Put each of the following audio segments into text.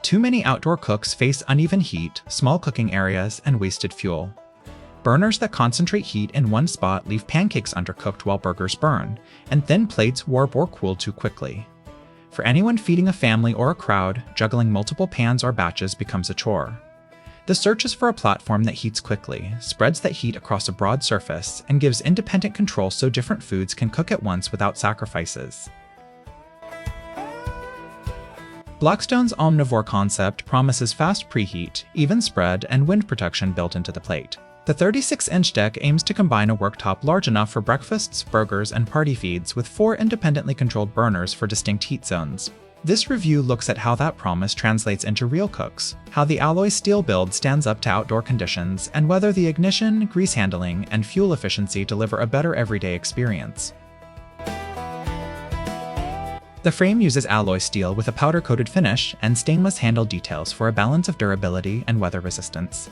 Too many outdoor cooks face uneven heat, small cooking areas, and wasted fuel. Burners that concentrate heat in one spot leave pancakes undercooked while burgers burn, and thin plates warp or cool too quickly. For anyone feeding a family or a crowd, juggling multiple pans or batches becomes a chore. The search is for a platform that heats quickly, spreads that heat across a broad surface, and gives independent control so different foods can cook at once without sacrifices. Blackstone's Omnivore concept promises fast preheat, even spread, and wind protection built into the plate. The 36-inch deck aims to combine a worktop large enough for breakfasts, burgers, and party feeds with 4 independently controlled burners for distinct heat zones. This review looks at how that promise translates into real cooks, how the alloy steel build stands up to outdoor conditions, and whether the ignition, grease handling, and fuel efficiency deliver a better everyday experience. The frame uses alloy steel with a powder-coated finish and stainless handle details for a balance of durability and weather resistance.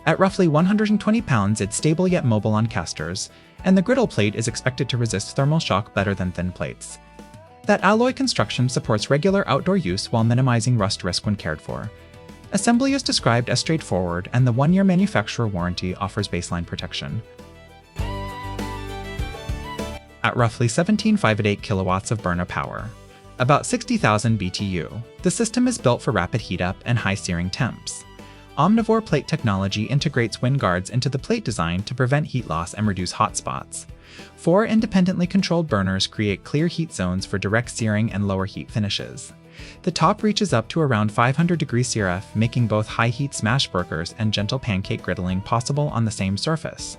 At roughly 120 pounds, it's stable yet mobile on casters, and the griddle plate is expected to resist thermal shock better than thin plates. That alloy construction supports regular outdoor use while minimizing rust risk when cared for. Assembly is described as straightforward, and the 1-year manufacturer warranty offers baseline protection. At roughly 17.58 kilowatts of burner power, about 60,000 BTU, the system is built for rapid heat-up and high searing temps. Omnivore plate technology integrates wind guards into the plate design to prevent heat loss and reduce hot spots. 4 independently controlled burners create clear heat zones for direct searing and lower heat finishes. The top reaches up to around 500 degrees CRF, making both high-heat smash burgers and gentle pancake griddling possible on the same surface.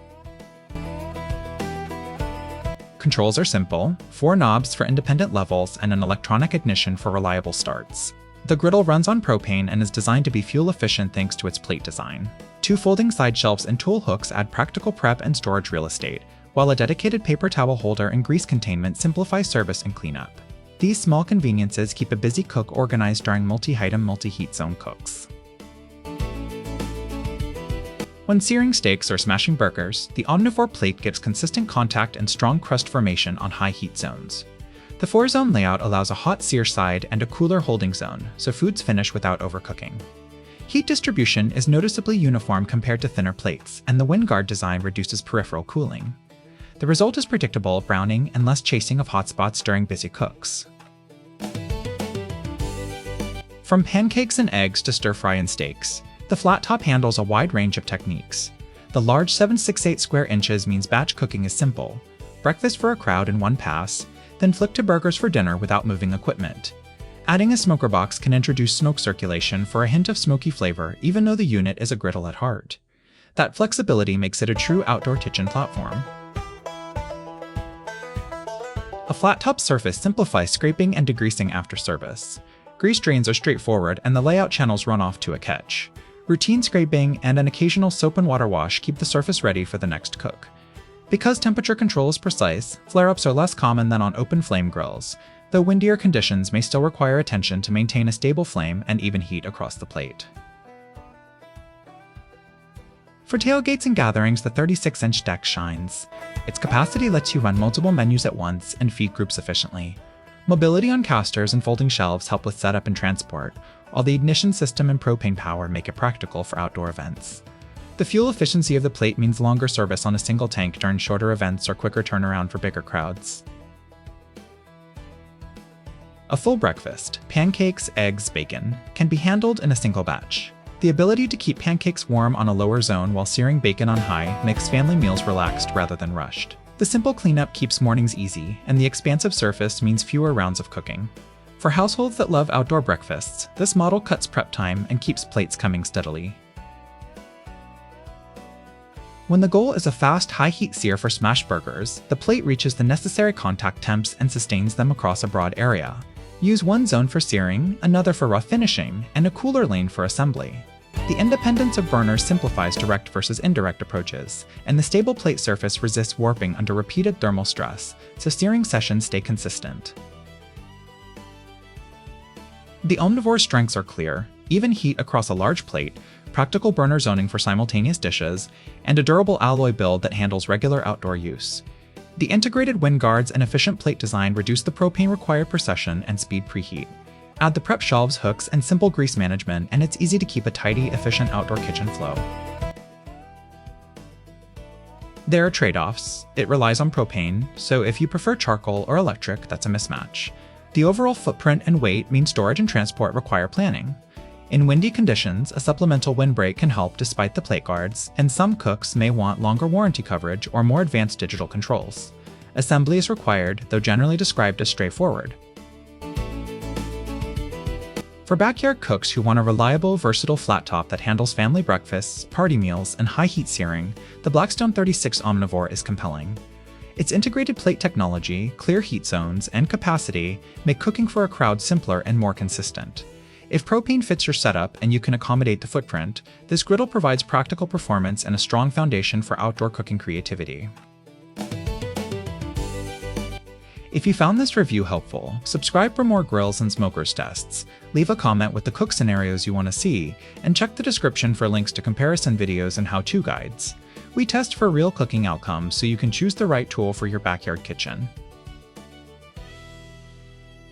Controls are simple: 4 knobs for independent levels and an electronic ignition for reliable starts. The griddle runs on propane and is designed to be fuel efficient thanks to its plate design. 2 folding side shelves and tool hooks add practical prep and storage real estate, while a dedicated paper towel holder and grease containment simplify service and cleanup. These small conveniences keep a busy cook organized during multi-item, multi-heat zone cooks. When searing steaks or smashing burgers, the Omnivore plate gives consistent contact and strong crust formation on high heat zones. The 4-zone layout allows a hot sear side and a cooler holding zone, so foods finish without overcooking. Heat distribution is noticeably uniform compared to thinner plates, and the wind guard design reduces peripheral cooling. The result is predictable browning and less chasing of hotspots during busy cooks. From pancakes and eggs to stir-fry and steaks, the flat top handles a wide range of techniques. The large 7/68 square inches means batch cooking is simple: breakfast for a crowd in one pass, then flick to burgers for dinner without moving equipment. Adding a smoker box can introduce smoke circulation for a hint of smoky flavor, even though the unit is a griddle at heart. That flexibility makes it a true outdoor kitchen platform. A flat-top surface simplifies scraping and degreasing after service. Grease drains are straightforward, and the layout channels run off to a catch. Routine scraping and an occasional soap and water wash keep the surface ready for the next cook. Because temperature control is precise, flare-ups are less common than on open flame grills, though windier conditions may still require attention to maintain a stable flame and even heat across the plate. For tailgates and gatherings, the 36-inch deck shines. Its capacity lets you run multiple menus at once and feed groups efficiently. Mobility on casters and folding shelves help with setup and transport, while the ignition system and propane power make it practical for outdoor events. The fuel efficiency of the plate means longer service on a single tank during shorter events or quicker turnaround for bigger crowds. A full breakfast, pancakes, eggs, bacon, can be handled in a single batch. The ability to keep pancakes warm on a lower zone while searing bacon on high makes family meals relaxed rather than rushed. The simple cleanup keeps mornings easy, and the expansive surface means fewer rounds of cooking. For households that love outdoor breakfasts, this model cuts prep time and keeps plates coming steadily. When the goal is a fast, high-heat sear for smash burgers, the plate reaches the necessary contact temps and sustains them across a broad area. Use one zone for searing, another for rough finishing, and a cooler lane for assembly. The independence of burners simplifies direct versus indirect approaches, and the stable plate surface resists warping under repeated thermal stress, so searing sessions stay consistent. The Omnivore's strengths are clear: even heat across a large plate, practical burner zoning for simultaneous dishes, and a durable alloy build that handles regular outdoor use. The integrated wind guards and efficient plate design reduce the propane required per session and speed preheat. Add the prep shelves, hooks, and simple grease management, and it's easy to keep a tidy, efficient outdoor kitchen flow. There are trade-offs. It relies on propane, so if you prefer charcoal or electric, that's a mismatch. The overall footprint and weight mean storage and transport require planning. In windy conditions, a supplemental windbreak can help despite the plate guards, and some cooks may want longer warranty coverage or more advanced digital controls. Assembly is required, though generally described as straightforward. For backyard cooks who want a reliable, versatile flat top that handles family breakfasts, party meals, and high-heat searing, the Blackstone 36 Omnivore is compelling. Its integrated plate technology, clear heat zones, and capacity make cooking for a crowd simpler and more consistent. If propane fits your setup and you can accommodate the footprint, this griddle provides practical performance and a strong foundation for outdoor cooking creativity. If you found this review helpful, subscribe for more grills and smokers tests, leave a comment with the cook scenarios you want to see, and check the description for links to comparison videos and how-to guides. We test for real cooking outcomes so you can choose the right tool for your backyard kitchen.